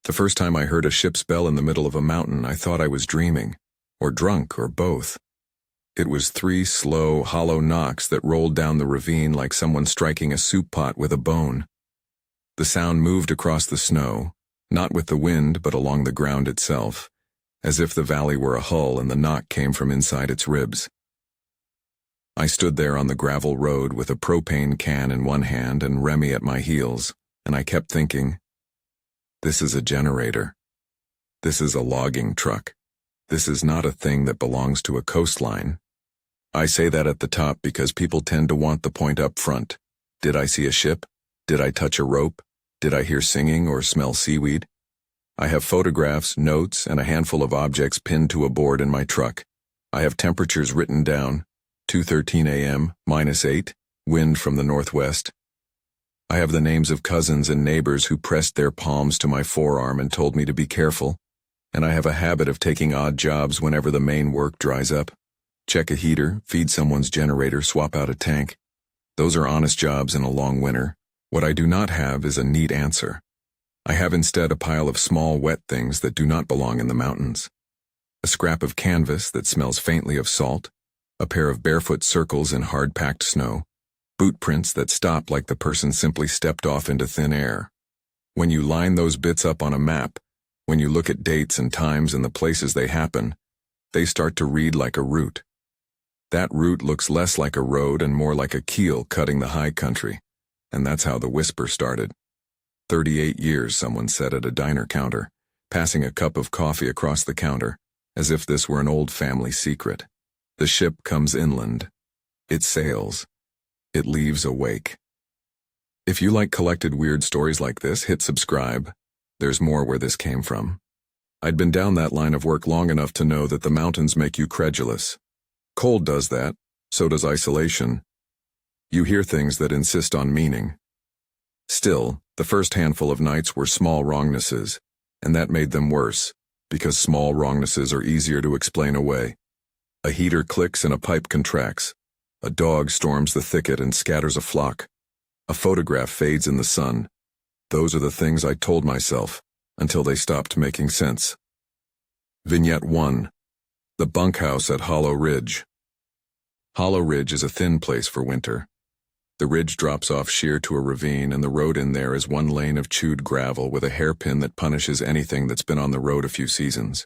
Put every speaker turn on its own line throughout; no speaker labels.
The first time I heard a ship's bell in the middle of a mountain, I thought I was dreaming, or drunk, or both. It was 3 slow, hollow knocks that rolled down the ravine like someone striking a soup pot with a bone. The sound moved across the snow, not with the wind but along the ground itself, as if the valley were a hull and the knock came from inside its ribs. I stood there on the gravel road with a propane can in one hand and Remy at my heels, and I kept thinking, this is a generator. This is a logging truck. This is not a thing that belongs to a coastline. I say that at the top because people tend to want the point up front. Did I see a ship? Did I touch a rope? Did I hear singing or smell seaweed? I have photographs, notes, and a handful of objects pinned to a board in my truck. I have temperatures written down, 2:13 a.m., -8, wind from the northwest. I have the names of cousins and neighbors who pressed their palms to my forearm and told me to be careful, and I have a habit of taking odd jobs whenever the main work dries up. Check a heater, feed someone's generator, swap out a tank. Those are honest jobs in a long winter. What I do not have is a neat answer. I have instead a pile of small wet things that do not belong in the mountains. A scrap of canvas that smells faintly of salt, a pair of barefoot circles in hard-packed snow, boot prints that stop like the person simply stepped off into thin air. When you line those bits up on a map, when you look at dates and times and the places they happen, they start to read like a route. That route looks less like a road and more like a keel cutting the high country, and that's how the whisper started. 38 years, someone said at a diner counter, passing a cup of coffee across the counter, as if this were an old family secret. The ship comes inland. It sails. It leaves a wake. If you like collected weird stories like this, hit subscribe. There's more where this came from. I'd been down that line of work long enough to know that the mountains make you credulous. Cold does that, so does isolation. You hear things that insist on meaning. Still, the first handful of nights were small wrongnesses, and that made them worse, because small wrongnesses are easier to explain away. A heater clicks and a pipe contracts. A dog storms the thicket and scatters a flock. A photograph fades in the sun. Those are the things I told myself, until they stopped making sense. Vignette 1. The bunkhouse at Hollow Ridge. Hollow Ridge is a thin place for winter. The ridge drops off sheer to a ravine, and the road in there is one lane of chewed gravel with a hairpin that punishes anything that's been on the road a few seasons.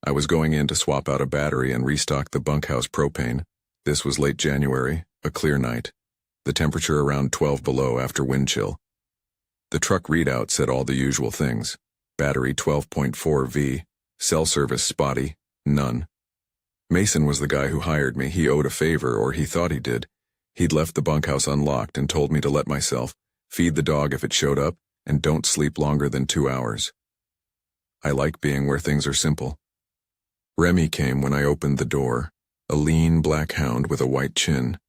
I was going in to swap out a battery and restock the bunkhouse propane. This was late January, a clear night, the temperature around 12 below after wind chill. The truck readout said all the usual things. Battery 12.4 V, cell service spotty, none. Mason was the guy who hired me. He owed a favor, or he thought he did. He'd left the bunkhouse unlocked and told me to let myself, feed the dog if it showed up, and don't sleep longer than 2 hours. I like being where things are simple. Remy came when I opened the door, a lean black hound with a white chin.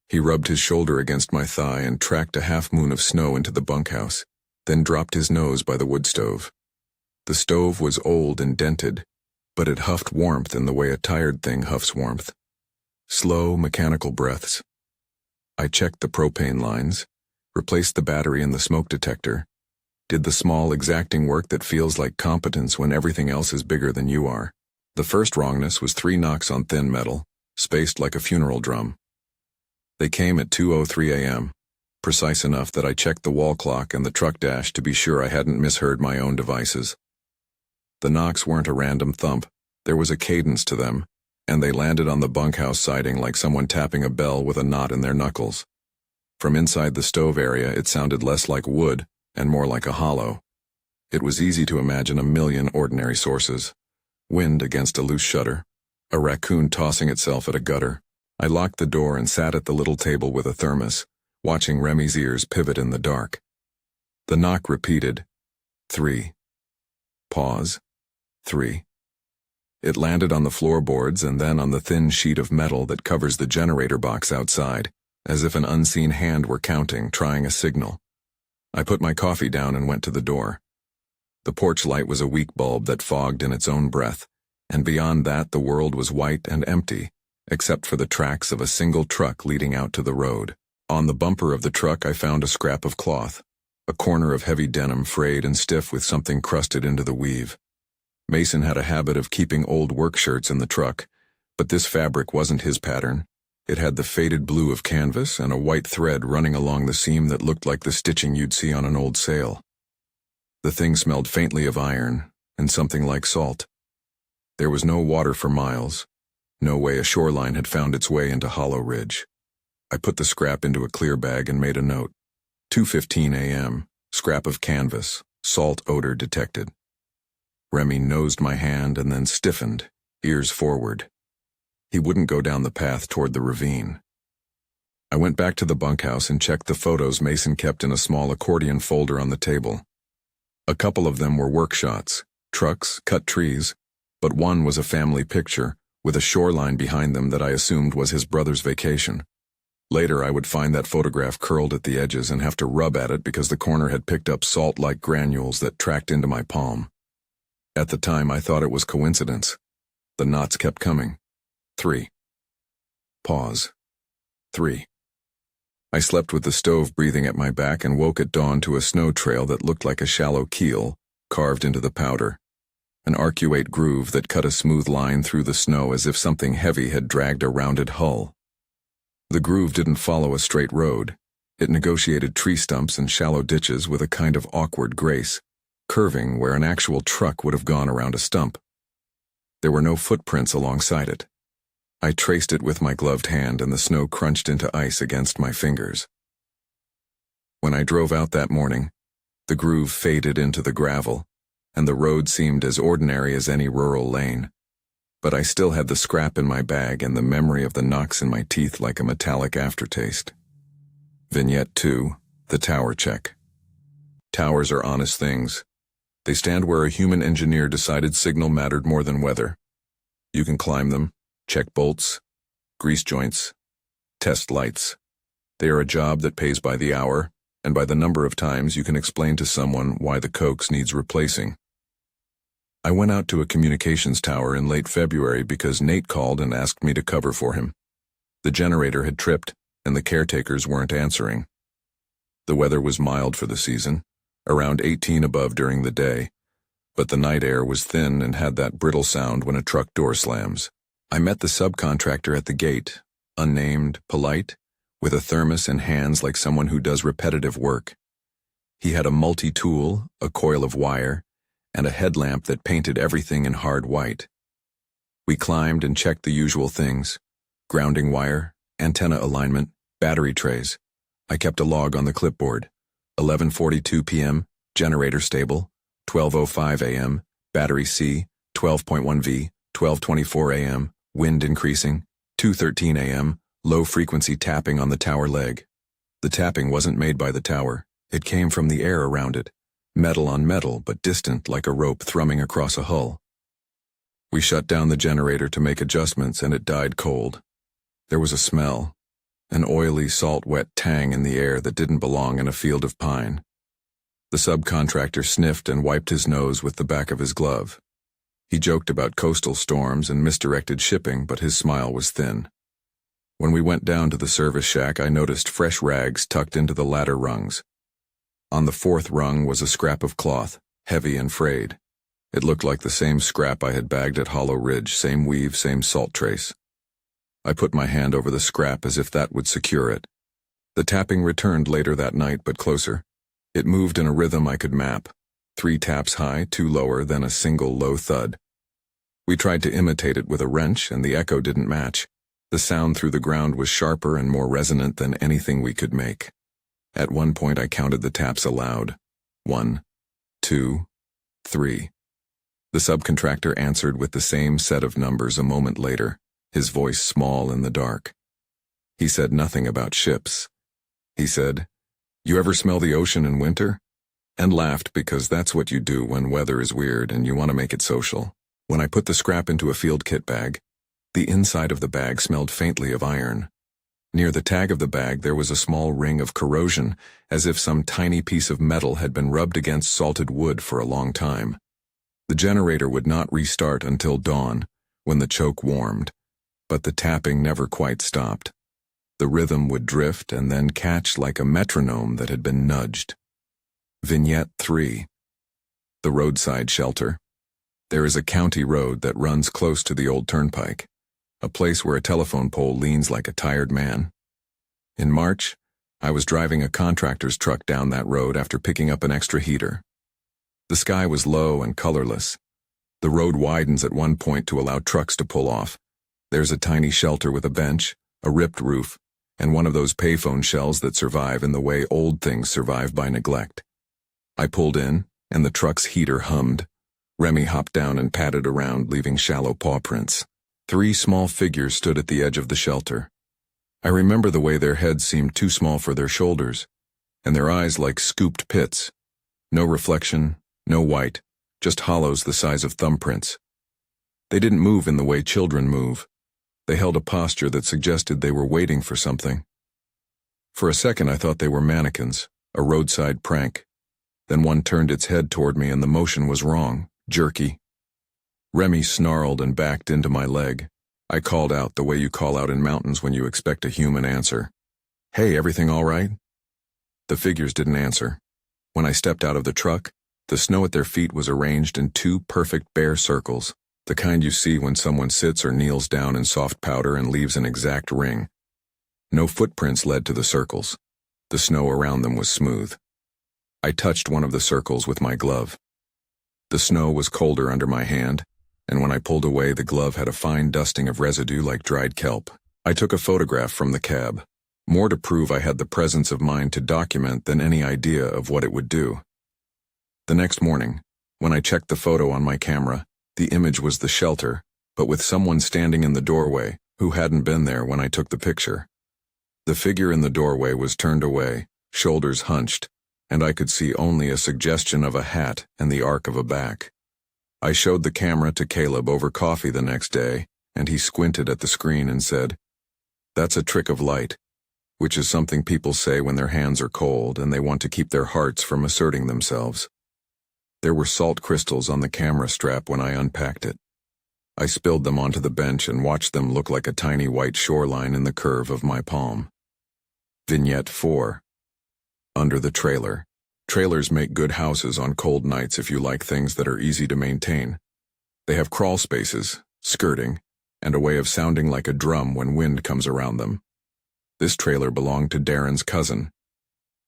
He rubbed his shoulder against my thigh and tracked a half-moon of snow into the bunkhouse, then dropped his nose by the wood stove. The stove was old and dented, but it huffed warmth in the way a tired thing huffs warmth. Slow, mechanical breaths. I checked the propane lines, replaced the battery in the smoke detector, did the small, exacting work that feels like competence when everything else is bigger than you are. The first wrongness was 3 knocks on thin metal, spaced like a funeral drum. They came at 2:03 a.m., precise enough that I checked the wall clock and the truck dash to be sure I hadn't misheard my own devices. The knocks weren't a random thump, there was a cadence to them, and they landed on the bunkhouse siding like someone tapping a bell with a knot in their knuckles. From inside the stove area, it sounded less like wood and more like a hollow. It was easy to imagine a million ordinary sources. Wind against a loose shutter, a raccoon tossing itself at a gutter. I locked the door and sat at the little table with a thermos, watching Remy's ears pivot in the dark. The knock repeated. 3. Pause. 3. It landed on the floorboards and then on the thin sheet of metal that covers the generator box outside, as if an unseen hand were counting, trying a signal. I put my coffee down and went to the door. The porch light was a weak bulb that fogged in its own breath, and beyond that the world was white and empty, except for the tracks of a single truck leading out to the road. On the bumper of the truck I found a scrap of cloth, a corner of heavy denim frayed and stiff with something crusted into the weave. Mason had a habit of keeping old work shirts in the truck, but this fabric wasn't his pattern. It had the faded blue of canvas and a white thread running along the seam that looked like the stitching you'd see on an old sail. The thing smelled faintly of iron and something like salt. There was no water for miles. No way a shoreline had found its way into Hollow Ridge. I put the scrap into a clear bag and made a note. 2:15 a.m., scrap of canvas, salt odor detected. Remy nosed my hand and then stiffened, ears forward. He wouldn't go down the path toward the ravine. I went back to the bunkhouse and checked the photos Mason kept in a small accordion folder on the table. A couple of them were work shots, trucks, cut trees, but one was a family picture with a shoreline behind them that I assumed was his brother's vacation. Later, I would find that photograph curled at the edges and have to rub at it because the corner had picked up salt-like granules that tracked into my palm. At the time, I thought it was coincidence. The knots kept coming. 3. Pause. 3. I slept with the stove breathing at my back and woke at dawn to a snow trail that looked like a shallow keel carved into the powder. An arcuate groove that cut a smooth line through the snow as if something heavy had dragged a rounded hull. The groove didn't follow a straight road. It negotiated tree stumps and shallow ditches with a kind of awkward grace, curving where an actual truck would have gone around a stump. There were no footprints alongside it. I traced it with my gloved hand and the snow crunched into ice against my fingers. When I drove out that morning, the groove faded into the gravel, and the road seemed as ordinary as any rural lane. But I still had the scrap in my bag and the memory of the knocks in my teeth like a metallic aftertaste. Vignette 2, the tower check. Towers are honest things. They stand where a human engineer decided signal mattered more than weather. You can climb them, check bolts, grease joints, test lights. They are a job that pays by the hour, and by the number of times you can explain to someone why the coax needs replacing. I went out to a communications tower in late February because Nate called and asked me to cover for him. The generator had tripped, and the caretakers weren't answering. The weather was mild for the season, around 18 above during the day, but the night air was thin and had that brittle sound when a truck door slams. I met the subcontractor at the gate, unnamed, polite, with a thermos and hands like someone who does repetitive work. He had a multi-tool, a coil of wire, and a headlamp that painted everything in hard white. We climbed and checked the usual things: grounding wire, antenna alignment, battery trays. I kept a log on the clipboard. 11:42 p.m., generator stable. 12:05 a.m., battery C, 12.1 V. 12:24 a.m., wind increasing. 2:13 a.m., low-frequency tapping on the tower leg. The tapping wasn't made by the tower. It came from the air around it. Metal on metal, but distant like a rope thrumming across a hull. We shut down the generator to make adjustments, and it died cold. There was a smell, an oily, salt-wet tang in the air that didn't belong in a field of pine. The subcontractor sniffed and wiped his nose with the back of his glove. He joked about coastal storms and misdirected shipping, but his smile was thin. When we went down to the service shack, I noticed fresh rags tucked into the ladder rungs. On the fourth rung was a scrap of cloth, heavy and frayed. It looked like the same scrap I had bagged at Hollow Ridge, same weave, same salt trace. I put my hand over the scrap as if that would secure it. The tapping returned later that night, but closer. It moved in a rhythm I could map. 3 taps high, 2 lower, then a single low thud. We tried to imitate it with a wrench, and the echo didn't match. The sound through the ground was sharper and more resonant than anything we could make. At one point I counted the taps aloud. 1, 2, 3. The subcontractor answered with the same set of numbers a moment later, his voice small in the dark. He said nothing about ships. He said, "You ever smell the ocean in winter?" and laughed because that's what you do when weather is weird and you want to make it social. When I put the scrap into a field kit bag, the inside of the bag smelled faintly of iron. Near the tag of the bag there was a small ring of corrosion, as if some tiny piece of metal had been rubbed against salted wood for a long time. The generator would not restart until dawn, when the choke warmed, but the tapping never quite stopped. The rhythm would drift and then catch like a metronome that had been nudged. Vignette 3. The roadside shelter. There is a county road that runs close to the old turnpike, a place where a telephone pole leans like a tired man. In March, I was driving a contractor's truck down that road after picking up an extra heater. The sky was low and colorless. The road widens at one point to allow trucks to pull off. There's a tiny shelter with a bench, a ripped roof, and one of those payphone shells that survive in the way old things survive by neglect. I pulled in, and the truck's heater hummed. Remy hopped down and padded around, leaving shallow paw prints. 3 small figures stood at the edge of the shelter. I remember the way their heads seemed too small for their shoulders, and their eyes like scooped pits. No reflection, no white, just hollows the size of thumbprints. They didn't move in the way children move. They held a posture that suggested they were waiting for something. For a second I thought they were mannequins, a roadside prank. Then one turned its head toward me and the motion was wrong, jerky. Remy snarled and backed into my leg. I called out the way you call out in mountains when you expect a human answer. "Hey, everything all right?" The figures didn't answer. When I stepped out of the truck, the snow at their feet was arranged in 2 perfect bare circles, the kind you see when someone sits or kneels down in soft powder and leaves an exact ring. No footprints led to the circles. The snow around them was smooth. I touched one of the circles with my glove. The snow was colder under my hand, and when I pulled away, the glove had a fine dusting of residue like dried kelp. I took a photograph from the cab, more to prove I had the presence of mind to document than any idea of what it would do. The next morning, when I checked the photo on my camera, the image was the shelter, but with someone standing in the doorway who hadn't been there when I took the picture. The figure in the doorway was turned away, shoulders hunched, and I could see only a suggestion of a hat and the arc of a back. I showed the camera to Caleb over coffee the next day, and he squinted at the screen and said, "That's a trick of light," which is something people say when their hands are cold and they want to keep their hearts from asserting themselves. There were salt crystals on the camera strap when I unpacked it. I spilled them onto the bench and watched them look like a tiny white shoreline in the curve of my palm. Vignette 4. Under the trailer. Trailers make good houses on cold nights if you like things that are easy to maintain. They have crawl spaces, skirting, and a way of sounding like a drum when wind comes around them. This trailer belonged to Darren's cousin.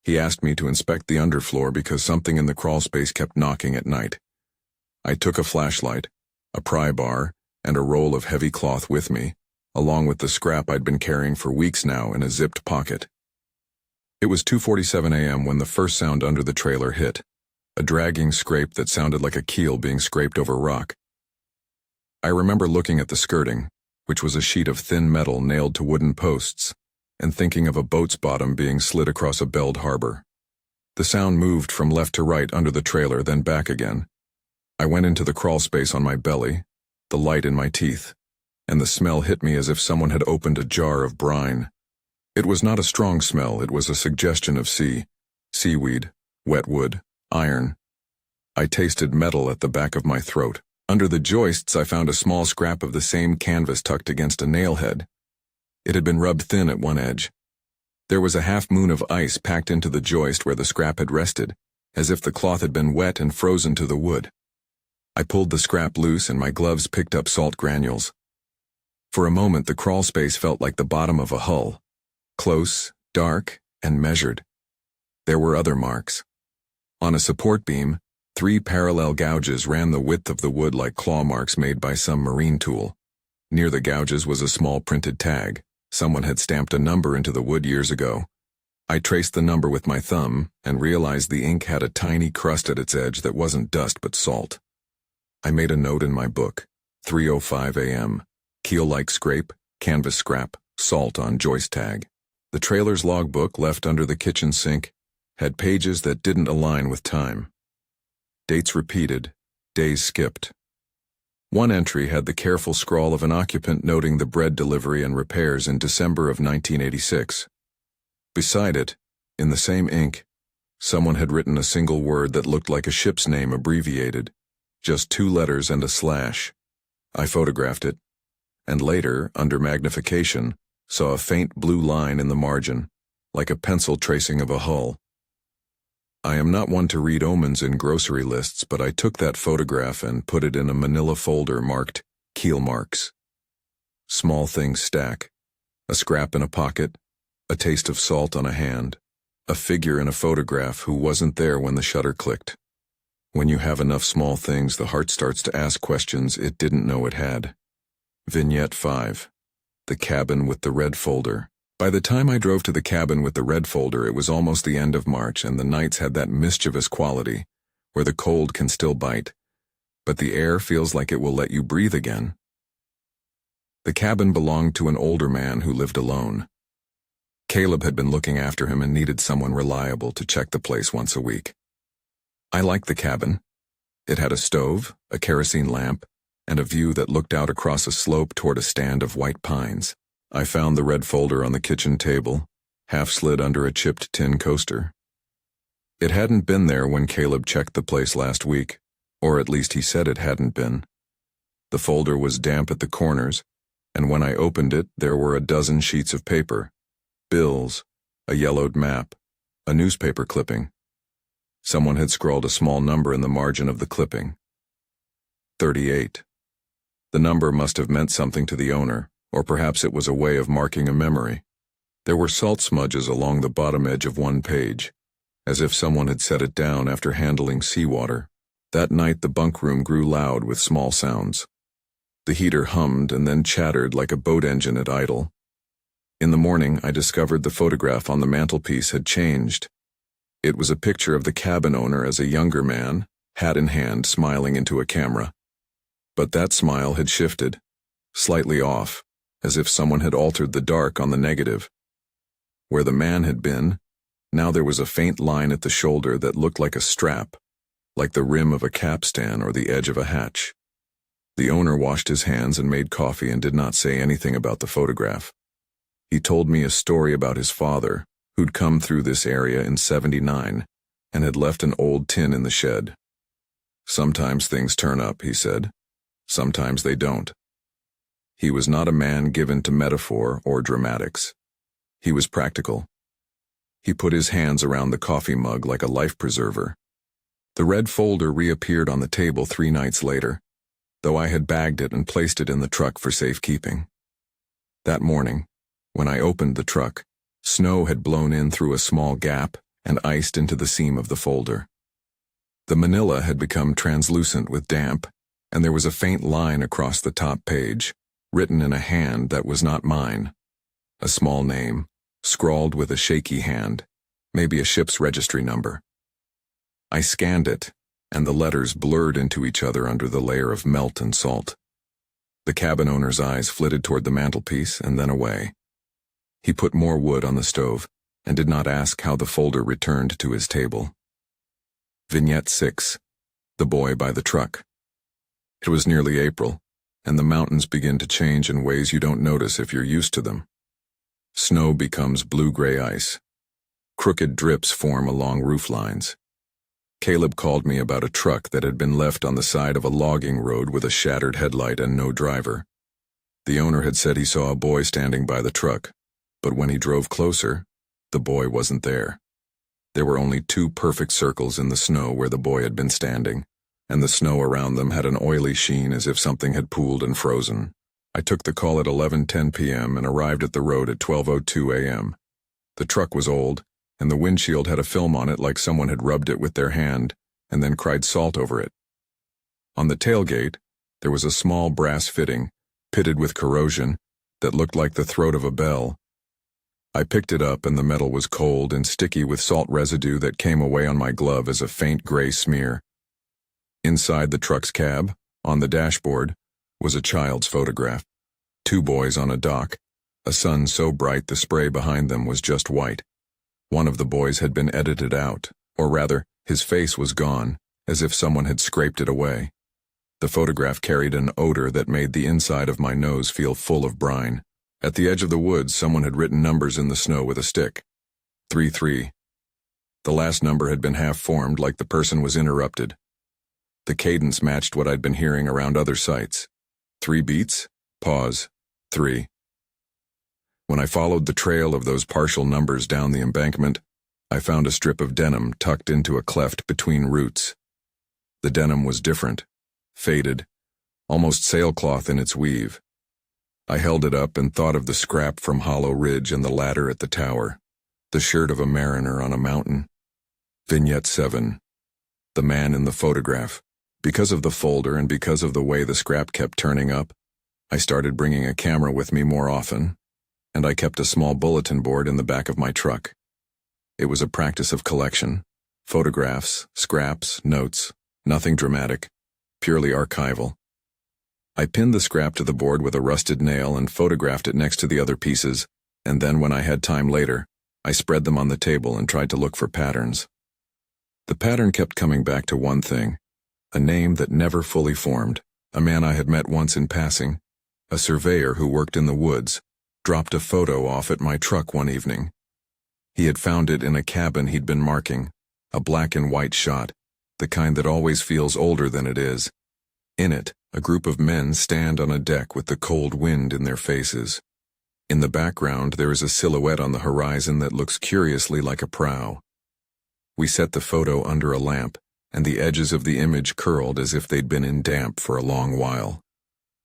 He asked me to inspect the underfloor because something in the crawl space kept knocking at night. I took a flashlight, a pry bar, and a roll of heavy cloth with me, along with the scrap I'd been carrying for weeks now in a zipped pocket. It was 2:47 a.m. when the first sound under the trailer hit, a dragging scrape that sounded like a keel being scraped over rock. I remember looking at the skirting, which was a sheet of thin metal nailed to wooden posts, and thinking of a boat's bottom being slid across a belled harbor. The sound moved from left to right under the trailer, then back again. I went into the crawl space on my belly, the light in my teeth, and the smell hit me as if someone had opened a jar of brine. It was not a strong smell, it was a suggestion of seaweed, wet wood, iron. I tasted metal at the back of my throat. Under the joists I found a small scrap of the same canvas tucked against a nail head. It had been rubbed thin at one edge. There was a half-moon of ice packed into the joist where the scrap had rested, as if the cloth had been wet and frozen to the wood. I pulled the scrap loose and my gloves picked up salt granules. For a moment the crawl space felt like the bottom of a hull. Close, dark, and measured. There were other marks. On a support beam, 3 parallel gouges ran the width of the wood like claw marks made by some marine tool. Near the gouges was a small printed tag. Someone had stamped a number into the wood years ago. I traced the number with my thumb and realized the ink had a tiny crust at its edge that wasn't dust but salt. I made a note in my book, 3:05 a.m., keel-like scrape, canvas scrap, salt on joist tag. The trailer's logbook, left under the kitchen sink, had pages that didn't align with time. Dates repeated, days skipped. One entry had the careful scrawl of an occupant noting the bread delivery and repairs in December of 1986. Beside it, in the same ink, someone had written a single word that looked like a ship's name abbreviated, just 2 letters and a slash. I photographed it, and later, under magnification, saw a faint blue line in the margin, like a pencil tracing of a hull. I am not one to read omens in grocery lists, but I took that photograph and put it in a manila folder marked keel marks. Small things stack. A scrap in a pocket, a taste of salt on a hand, a figure in a photograph who wasn't there when the shutter clicked. When you have enough small things, the heart starts to ask questions it didn't know it had. Vignette 5. The cabin with the red folder. By the time I drove to the cabin with the red folder, it was almost the end of March, and the nights had that mischievous quality, where the cold can still bite, but the air feels like it will let you breathe again. The cabin belonged to an older man who lived alone. Caleb had been looking after him and needed someone reliable to check the place once a week. I liked the cabin. It had a stove, a kerosene lamp, and a view that looked out across a slope toward a stand of white pines. I found the red folder on the kitchen table, half slid under a chipped tin coaster. It hadn't been there when Caleb checked the place last week, or at least he said it hadn't been. The folder was damp at the corners, and when I opened it, there were a dozen sheets of paper, bills, a yellowed map, a newspaper clipping. Someone had scrawled a small number in the margin of the clipping. 38. The number must have meant something to the owner, or perhaps it was a way of marking a memory. There were salt smudges along the bottom edge of one page, as if someone had set it down after handling seawater. That night the bunk room grew loud with small sounds. The heater hummed and then chattered like a boat engine at idle. In the morning I discovered the photograph on the mantelpiece had changed. It was a picture of the cabin owner as a younger man, hat in hand, smiling into a camera. But that smile had shifted, slightly off, as if someone had altered the dark on the negative. Where the man had been, now there was a faint line at the shoulder that looked like a strap, like the rim of a capstan or the edge of a hatch. The owner washed his hands and made coffee and did not say anything about the photograph. He told me a story about his father, who'd come through this area in '79 and had left an old tin in the shed. Sometimes things turn up, he said. Sometimes they don't. He was not a man given to metaphor or dramatics. He was practical. He put his hands around the coffee mug like a life preserver. The red folder reappeared on the table 3 nights later, though I had bagged it and placed it in the truck for safekeeping. That morning, when I opened the truck, snow had blown in through a small gap and iced into the seam of the folder. The manila had become translucent with damp, and there was a faint line across the top page, written in a hand that was not mine. A small name, scrawled with a shaky hand, maybe a ship's registry number. I scanned it, and the letters blurred into each other under the layer of melt and salt. The cabin owner's eyes flitted toward the mantelpiece and then away. He put more wood on the stove and did not ask how the folder returned to his table. Vignette 6. The boy by the truck. It was nearly April, and the mountains begin to change in ways you don't notice if you're used to them. Snow becomes blue-gray ice. Crooked drips form along roof lines. Caleb called me about a truck that had been left on the side of a logging road with a shattered headlight and no driver. The owner had said he saw a boy standing by the truck, but when he drove closer, the boy wasn't there. There were only 2 perfect circles in the snow where the boy had been standing, and the snow around them had an oily sheen as if something had pooled and frozen. I took the call at 11:10 p.m. and arrived at the road at 12:02 a.m. The truck was old, and the windshield had a film on it like someone had rubbed it with their hand and then cried salt over it. On the tailgate, there was a small brass fitting, pitted with corrosion, that looked like the throat of a bell. I picked it up and the metal was cold and sticky with salt residue that came away on my glove as a faint gray smear. Inside the truck's cab, on the dashboard, was a child's photograph. 2 boys on a dock, a sun so bright the spray behind them was just white. One of the boys had been edited out, or rather, his face was gone, as if someone had scraped it away. The photograph carried an odor that made the inside of my nose feel full of brine. At the edge of the woods, someone had written numbers in the snow with a stick. 3-3. The last number had been half-formed like the person was interrupted. The cadence matched what I'd been hearing around other sites. 3 beats, pause, 3. When I followed the trail of those partial numbers down the embankment, I found a strip of denim tucked into a cleft between roots. The denim was different, faded, almost sailcloth in its weave. I held it up and thought of the scrap from Hollow Ridge and the ladder at the tower, the shirt of a mariner on a mountain. Vignette 7. The man in the photograph. Because of the folder and because of the way the scrap kept turning up, I started bringing a camera with me more often, and I kept a small bulletin board in the back of my truck. It was a practice of collection. Photographs, scraps, notes, nothing dramatic, purely archival. I pinned the scrap to the board with a rusted nail and photographed it next to the other pieces, and then when I had time later, I spread them on the table and tried to look for patterns. The pattern kept coming back to one thing, a name that never fully formed, a man I had met once in passing, a surveyor who worked in the woods, dropped a photo off at my truck one evening. He had found it in a cabin he'd been marking, a black and white shot, the kind that always feels older than it is. In it, a group of men stand on a deck with the cold wind in their faces. In the background, there is a silhouette on the horizon that looks curiously like a prow. We set the photo under a lamp, and the edges of the image curled as if they'd been in damp for a long while.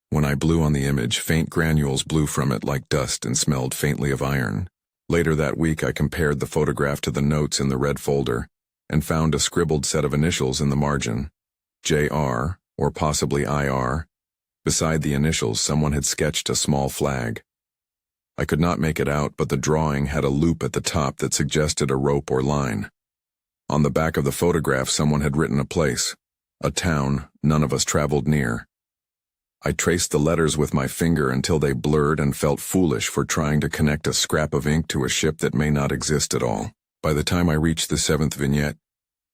When I blew on the image, faint granules blew from it like dust and smelled faintly of iron. Later that week, I compared the photograph to the notes in the red folder, and found a scribbled set of initials in the margin. J.R., or possibly I.R. Beside the initials, someone had sketched a small flag. I could not make it out, but the drawing had a loop at the top that suggested a rope or line. On the back of the photograph, someone had written a place, a town none of us traveled near. I traced the letters with my finger until they blurred and felt foolish for trying to connect a scrap of ink to a ship that may not exist at all. By the time I reached the 7th vignette,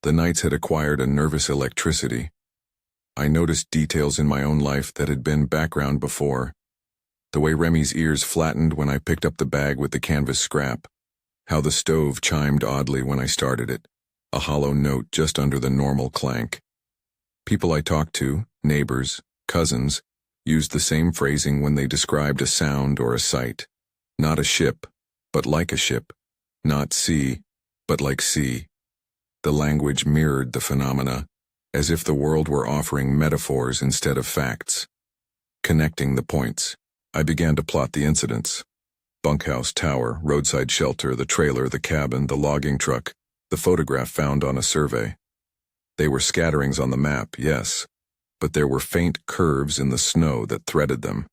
the nights had acquired a nervous electricity. I noticed details in my own life that had been background before. The way Remy's ears flattened when I picked up the bag with the canvas scrap. How the stove chimed oddly when I started it, a hollow note just under the normal clank. People I talked to, neighbors, cousins, used the same phrasing when they described a sound or a sight. Not a ship, but like a ship. Not sea, but like sea. The language mirrored the phenomena, as if the world were offering metaphors instead of facts. Connecting the points, I began to plot the incidents. Bunkhouse, tower, roadside shelter, the trailer, the cabin, the logging truck, the photograph found on a survey. They were scatterings on the map, yes, but there were faint curves in the snow that threaded them.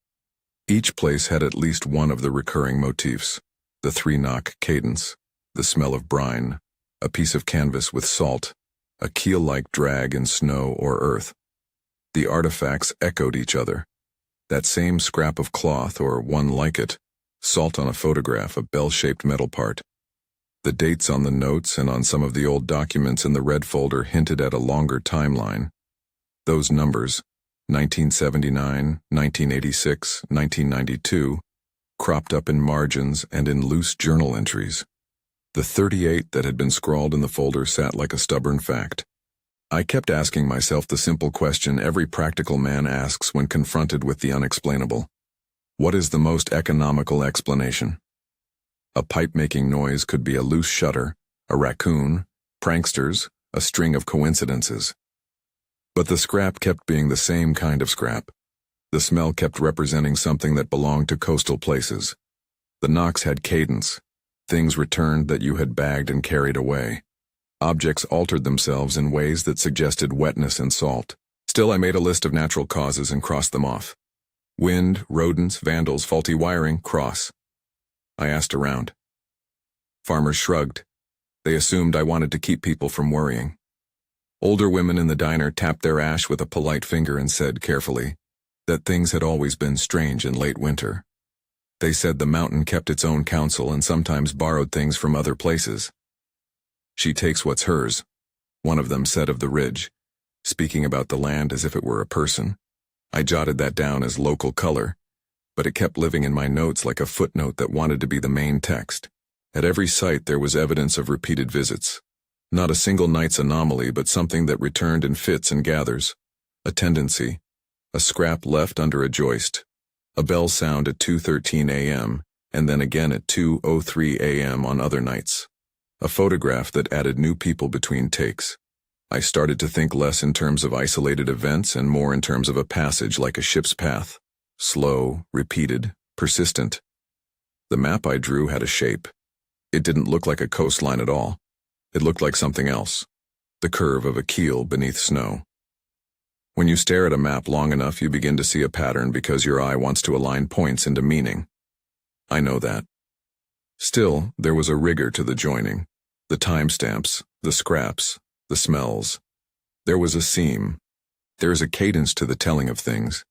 Each place had at least one of the recurring motifs, the 3-knock cadence, the smell of brine, a piece of canvas with salt, a keel-like drag in snow or earth. The artifacts echoed each other. That same scrap of cloth, or one like it, salt on a photograph, a bell-shaped metal part. The dates on the notes and on some of the old documents in the red folder hinted at a longer timeline. Those numbers, 1979, 1986, 1992, cropped up in margins and in loose journal entries. The 38 that had been scrawled in the folder sat like a stubborn fact. I kept asking myself the simple question every practical man asks when confronted with the unexplainable. What is the most economical explanation? A pipe-making noise could be a loose shutter, a raccoon, pranksters, a string of coincidences. But the scrap kept being the same kind of scrap. The smell kept representing something that belonged to coastal places. The knocks had cadence. Things returned that you had bagged and carried away. Objects altered themselves in ways that suggested wetness and salt. Still, I made a list of natural causes and crossed them off. Wind, rodents, vandals, faulty wiring, cross. I asked around. Farmers shrugged. They assumed I wanted to keep people from worrying. Older women in the diner tapped their ash with a polite finger and said carefully that things had always been strange in late winter. They said the mountain kept its own counsel and sometimes borrowed things from other places. She takes what's hers, one of them said of the ridge, speaking about the land as if it were a person. I jotted that down as local color, but it kept living in my notes like a footnote that wanted to be the main text. At every site there was evidence of repeated visits. Not a single night's anomaly, but something that returned in fits and gathers. A tendency. A scrap left under a joist. A bell sound at 2:13 a.m., and then again at 2:03 a.m. on other nights. A photograph that added new people between takes. I started to think less in terms of isolated events and more in terms of a passage like a ship's path. Slow, repeated, persistent. The map I drew had a shape. It didn't look like a coastline at all. It looked like something else. The curve of a keel beneath snow. When you stare at a map long enough, you begin to see a pattern because your eye wants to align points into meaning. I know that. Still, there was a rigor to the joining. The timestamps, the scraps, the smells. There was a seam. There is a cadence to the telling of things.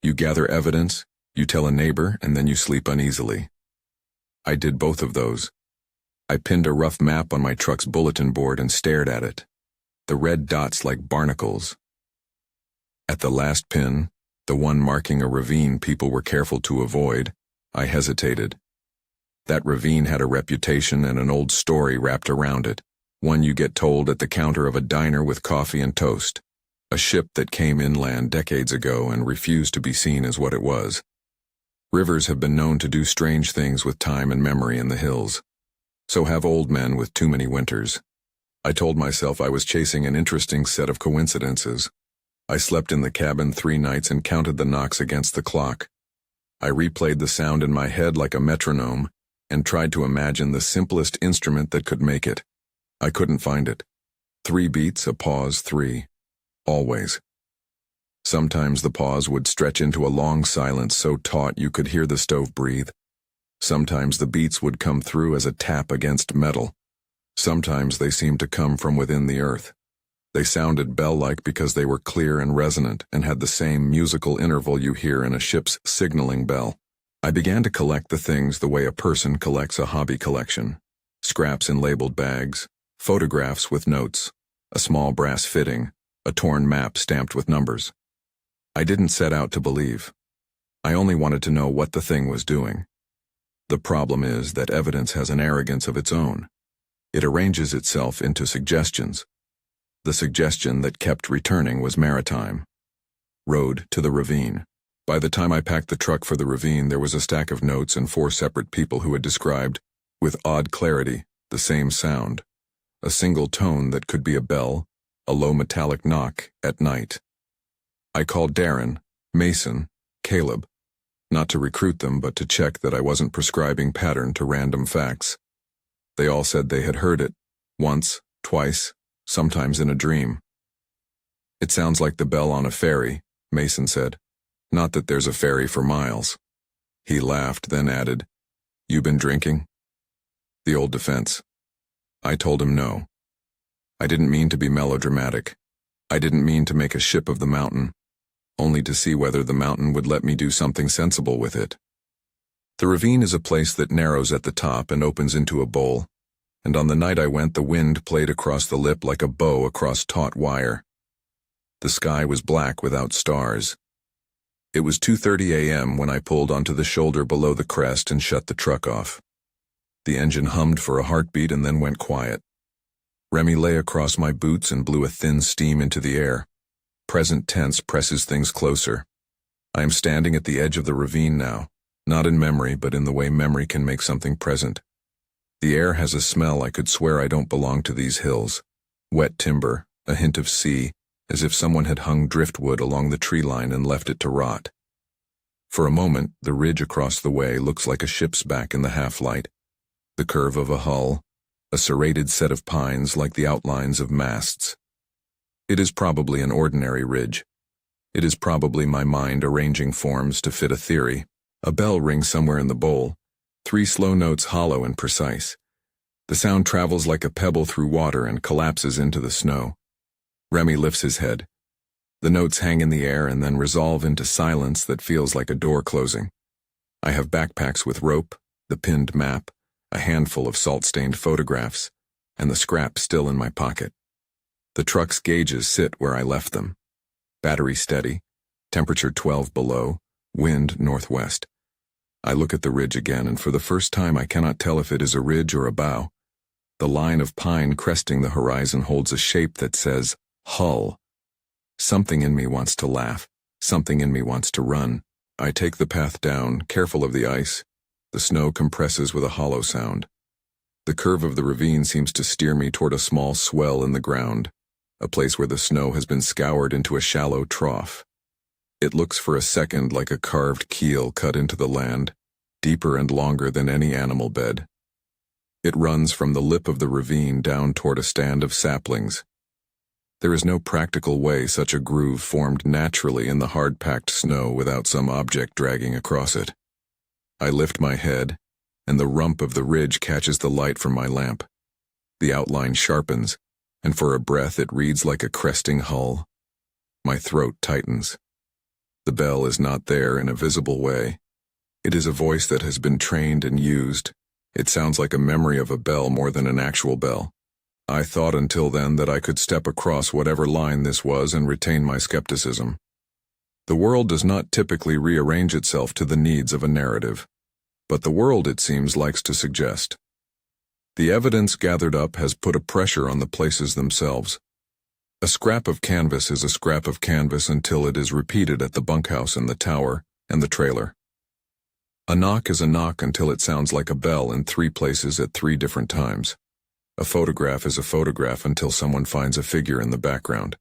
You gather evidence, you tell a neighbor, and then you sleep uneasily. I did both of those. I pinned a rough map on my truck's bulletin board and stared at it. The red dots like barnacles. At the last pin, the one marking a ravine people were careful to avoid, I hesitated. That ravine had a reputation and an old story wrapped around it, one you get told at the counter of a diner with coffee and toast. A ship that came inland decades ago and refused to be seen as what it was. Rivers have been known to do strange things with time and memory in the hills. So have old men with too many winters. I told myself I was chasing an interesting set of coincidences. I slept in the cabin 3 nights and counted the knocks against the clock. I replayed the sound in my head like a metronome and tried to imagine the simplest instrument that could make it. I couldn't find it. 3 beats, a pause, 3. Always. Sometimes the pause would stretch into a long silence so taut you could hear the stove breathe. Sometimes the beats would come through as a tap against metal. Sometimes they seemed to come from within the earth. They sounded bell-like because they were clear and resonant and had the same musical interval you hear in a ship's signaling bell. I began to collect the things the way a person collects a hobby collection. Scraps in labeled bags, photographs with notes, a small brass fitting, a torn map stamped with numbers. I didn't set out to believe. I only wanted to know what the thing was doing. The problem is that evidence has an arrogance of its own. It arranges itself into suggestions. The suggestion that kept returning was maritime. Road to the ravine. By the time I packed the truck for the ravine, there was a stack of notes and 4 separate people who had described, with odd clarity, the same sound. A single tone that could be a bell, a low metallic knock at night. I called Darren, Mason, Caleb. Not to recruit them, but to check that I wasn't prescribing pattern to random facts. They all said they had heard it, once, twice, sometimes in a dream. It sounds like the bell on a ferry, Mason said. Not that there's a ferry for miles. He laughed, then added, "You been drinking?" The old defense. I told him no. I didn't mean to be melodramatic. I didn't mean to make a ship of the mountain. Only to see whether the mountain would let me do something sensible with it. The ravine is a place that narrows at the top and opens into a bowl, and on the night I went, the wind played across the lip like a bow across taut wire. The sky was black without stars. It was 2:30 a.m. when I pulled onto the shoulder below the crest and shut the truck off. The engine hummed for a heartbeat and then went quiet. Remy lay across my boots and blew a thin steam into the air. Present tense presses things closer. I am standing at the edge of the ravine now, not in memory, but in the way memory can make something present. The air has a smell I could swear I don't belong to these hills. Wet timber, a hint of sea, as if someone had hung driftwood along the tree line and left it to rot. For a moment, the ridge across the way looks like a ship's back in the half-light. The curve of a hull, a serrated set of pines like the outlines of masts. It is probably an ordinary ridge. It is probably my mind arranging forms to fit a theory. A bell rings somewhere in the bowl, 3 slow notes hollow and precise. The sound travels like a pebble through water and collapses into the snow. Remy lifts his head. The notes hang in the air and then resolve into silence that feels like a door closing. I have backpacks with rope, the pinned map, a handful of salt-stained photographs, and the scrap still in my pocket. The truck's gauges sit where I left them. Battery steady, temperature 12 below, wind northwest. I look at the ridge again, and for the first time I cannot tell if it is a ridge or a bow. The line of pine cresting the horizon holds a shape that says, Hull. Something in me wants to laugh. Something in me wants to run. I take the path down, careful of the ice. The snow compresses with a hollow sound. The curve of the ravine seems to steer me toward a small swell in the ground, a place where the snow has been scoured into a shallow trough. It looks for a second like a carved keel cut into the land, deeper and longer than any animal bed. It runs from the lip of the ravine down toward a stand of saplings. There is no practical way such a groove formed naturally in the hard-packed snow without some object dragging across it. I lift my head, and the rump of the ridge catches the light from my lamp. The outline sharpens, and for a breath it reads like a cresting hull. My throat tightens. The bell is not there in a visible way. It is a voice that has been trained and used. It sounds like a memory of a bell more than an actual bell. I thought until then that I could step across whatever line this was and retain my skepticism. The world does not typically rearrange itself to the needs of a narrative, but the world, it seems, likes to suggest. The evidence gathered up has put a pressure on the places themselves. A scrap of canvas is a scrap of canvas until it is repeated at the bunkhouse and the tower and the trailer. A knock is a knock until it sounds like a bell in 3 places at 3 different times. A photograph is a photograph until someone finds a figure in the background.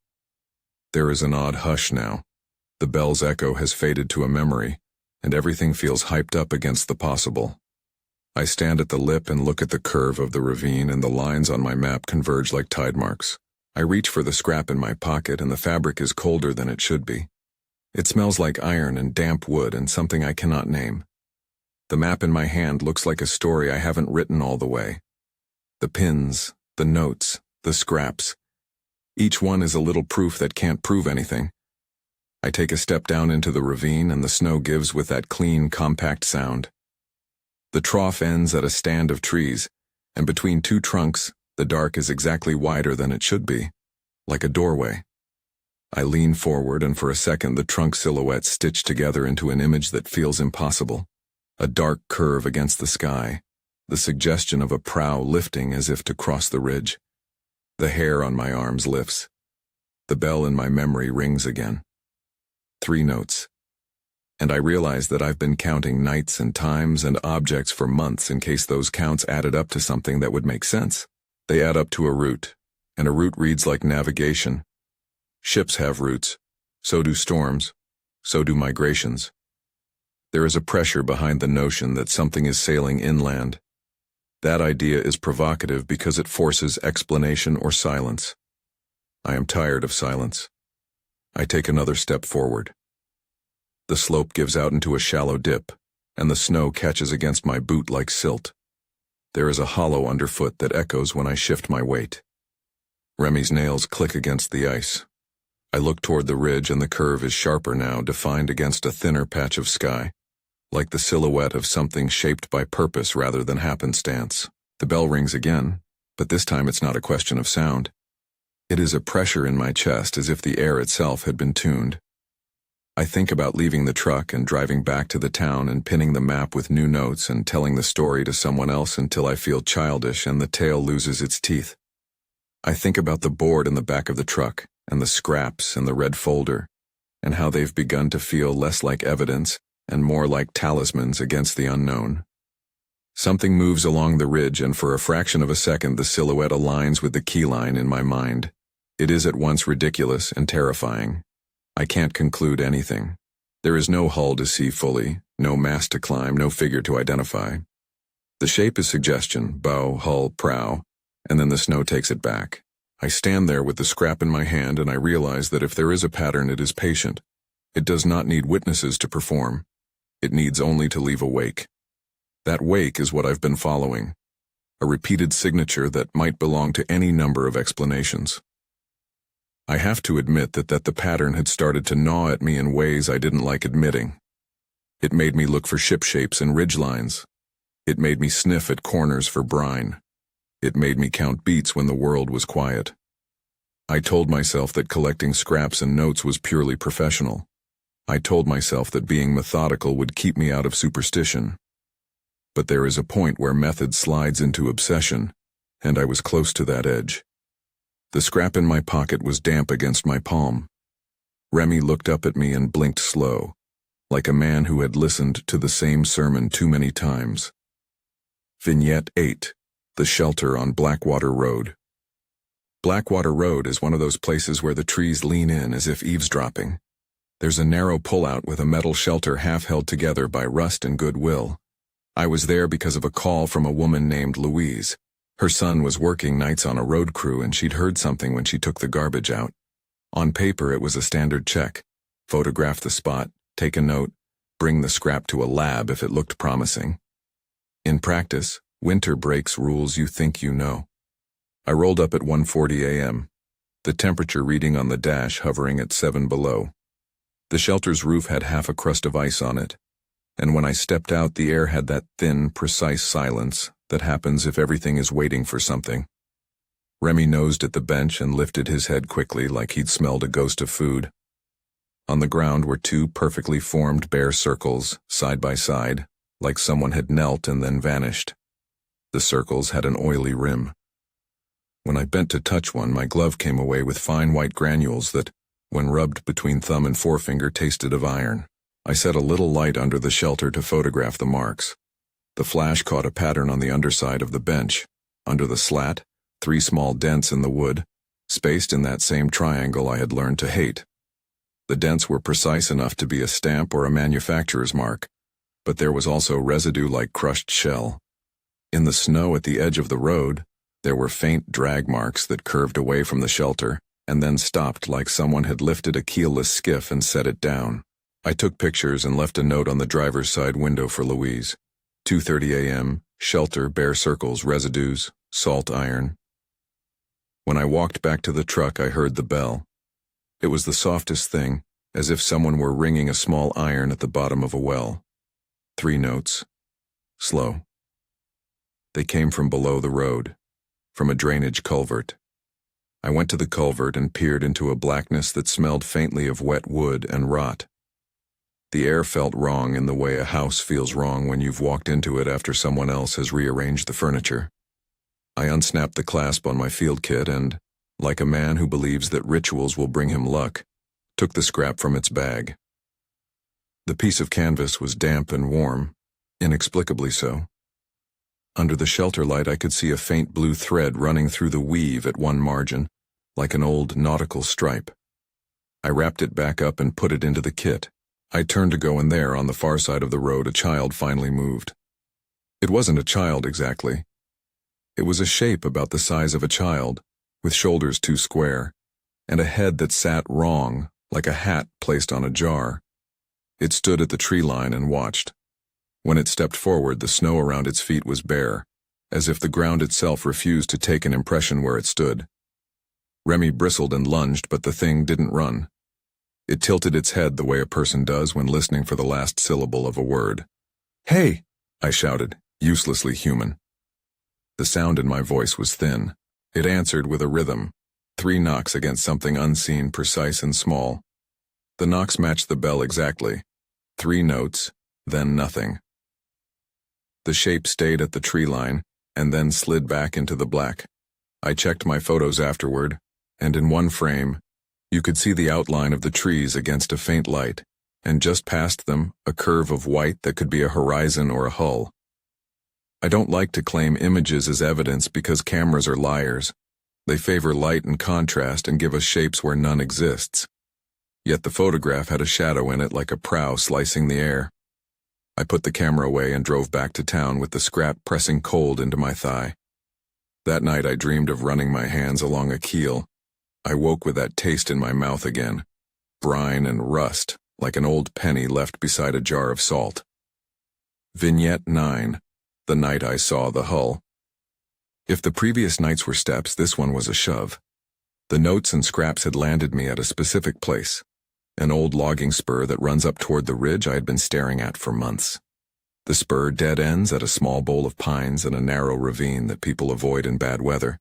There is an odd hush now. The bell's echo has faded to a memory, and everything feels hyped up against the possible. I stand at the lip and look at the curve of the ravine, and the lines on my map converge like tide marks. I reach for the scrap in my pocket, and the fabric is colder than it should be. It smells like iron and damp wood and something I cannot name. The map in my hand looks like a story I haven't written all the way. The pins, the notes, the scraps. Each one is a little proof that can't prove anything. I take a step down into the ravine, and the snow gives with that clean, compact sound. The trough ends at a stand of trees, and between 2 trunks, the dark is exactly wider than it should be, like a doorway. I lean forward, and for a second the trunk silhouettes stitch together into an image that feels impossible. A dark curve against the sky, the suggestion of a prow lifting as if to cross the ridge. The hair on my arms lifts. The bell in my memory rings again. 3 notes. And I realize that I've been counting nights and times and objects for months in case those counts added up to something that would make sense. They add up to a route, and a route reads like navigation. Ships have routes. So do storms. So do migrations. There is a pressure behind the notion that something is sailing inland. That idea is provocative because it forces explanation or silence. I am tired of silence. I take another step forward. The slope gives out into a shallow dip, and the snow catches against my boot like silt. There is a hollow underfoot that echoes when I shift my weight. Remy's nails click against the ice. I look toward the ridge, and the curve is sharper now, defined against a thinner patch of sky, like the silhouette of something shaped by purpose rather than happenstance. The bell rings again, but this time it's not a question of sound. It is a pressure in my chest as if the air itself had been tuned. I think about leaving the truck and driving back to the town and pinning the map with new notes and telling the story to someone else until I feel childish and the tale loses its teeth. I think about the board in the back of the truck and the scraps and the red folder, and how they've begun to feel less like evidence and more like talismans against the unknown. Something moves along the ridge, and for a fraction of a second the silhouette aligns with the keyline in my mind. It is at once ridiculous and terrifying. I can't conclude anything. There is no hull to see fully, no mast to climb, no figure to identify. The shape is suggestion, bow, hull, prow, and then the snow takes it back. I stand there with the scrap in my hand, and I realize that if there is a pattern, it is patient. It does not need witnesses to perform. It needs only to leave a wake. That wake is what I've been following, a repeated signature that might belong to any number of explanations. I have to admit that the pattern had started to gnaw at me in ways I didn't like admitting. It made me look for ship shapes and ridge lines. It made me sniff at corners for brine. It made me count beats when the world was quiet. I told myself that collecting scraps and notes was purely professional. I told myself that being methodical would keep me out of superstition. But there is a point where method slides into obsession, and I was close to that edge. The scrap in my pocket was damp against my palm. Remy looked up at me and blinked slow, like a man who had listened to the same sermon too many times. Vignette 8. The shelter on Blackwater Road. Blackwater Road is one of those places where the trees lean in as if eavesdropping. There's a narrow pullout with a metal shelter half held together by rust and goodwill. I was there because of a call from a woman named Louise. Her son was working nights on a road crew and she'd heard something when she took the garbage out. On paper it was a standard check. Photograph the spot, take a note, bring the scrap to a lab if it looked promising. In practice, winter breaks rules you think you know. I rolled up at 1:40 a.m., the temperature reading on the dash hovering at 7 below. The shelter's roof had half a crust of ice on it, and when I stepped out the air had that thin, precise silence that happens if everything is waiting for something. Remy nosed at the bench and lifted his head quickly like he'd smelled a ghost of food. On the ground were two perfectly formed bare circles, side by side, like someone had knelt and then vanished. The circles had an oily rim. When I bent to touch one, my glove came away with fine white granules that, when rubbed between thumb and forefinger, tasted of iron. I set a little light under the shelter to photograph the marks. The flash caught a pattern on the underside of the bench. Under the slat, 3 small dents in the wood, spaced in that same triangle I had learned to hate. The dents were precise enough to be a stamp or a manufacturer's mark, but there was also residue like crushed shell. In the snow at the edge of the road, there were faint drag marks that curved away from the shelter and then stopped like someone had lifted a keelless skiff and set it down. I took pictures and left a note on the driver's side window for Louise. 2:30 a.m., shelter, bare circles, residues, salt iron. When I walked back to the truck, I heard the bell. It was the softest thing, as if someone were ringing a small iron at the bottom of a well. 3 notes. Slow. They came from below the road, from a drainage culvert. I went to the culvert and peered into a blackness that smelled faintly of wet wood and rot. The air felt wrong in the way a house feels wrong when you've walked into it after someone else has rearranged the furniture. I unsnapped the clasp on my field kit and, like a man who believes that rituals will bring him luck, took the scrap from its bag. The piece of canvas was damp and warm, inexplicably so. Under the shelter light I could see a faint blue thread running through the weave at one margin, like an old nautical stripe. I wrapped it back up and put it into the kit. I turned to go, and there, on the far side of the road, a child finally moved. It wasn't a child exactly. It was a shape about the size of a child, with shoulders too square, and a head that sat wrong, like a hat placed on a jar. It stood at the tree line and watched. When it stepped forward, the snow around its feet was bare, as if the ground itself refused to take an impression where it stood. Remy bristled and lunged, but the thing didn't run. It tilted its head the way a person does when listening for the last syllable of a word. "Hey!" I shouted, uselessly human. The sound in my voice was thin. It answered with a rhythm, 3 knocks against something unseen, precise and small. The knocks matched the bell exactly. 3 notes, then nothing. The shape stayed at the tree line, and then slid back into the black. I checked my photos afterward, and in one frame, you could see the outline of the trees against a faint light, and just past them, a curve of white that could be a horizon or a hull. I don't like to claim images as evidence because cameras are liars. They favor light and contrast and give us shapes where none exists. Yet the photograph had a shadow in it like a prow slicing the air. I put the camera away and drove back to town with the scrap pressing cold into my thigh. That night I dreamed of running my hands along a keel. I woke with that taste in my mouth again, brine and rust, like an old penny left beside a jar of salt. Vignette 9. The night I saw the hull. If the previous nights were steps, this one was a shove. The notes and scraps had landed me at a specific place, an old logging spur that runs up toward the ridge I had been staring at for months. The spur dead ends at a small bowl of pines and a narrow ravine that people avoid in bad weather,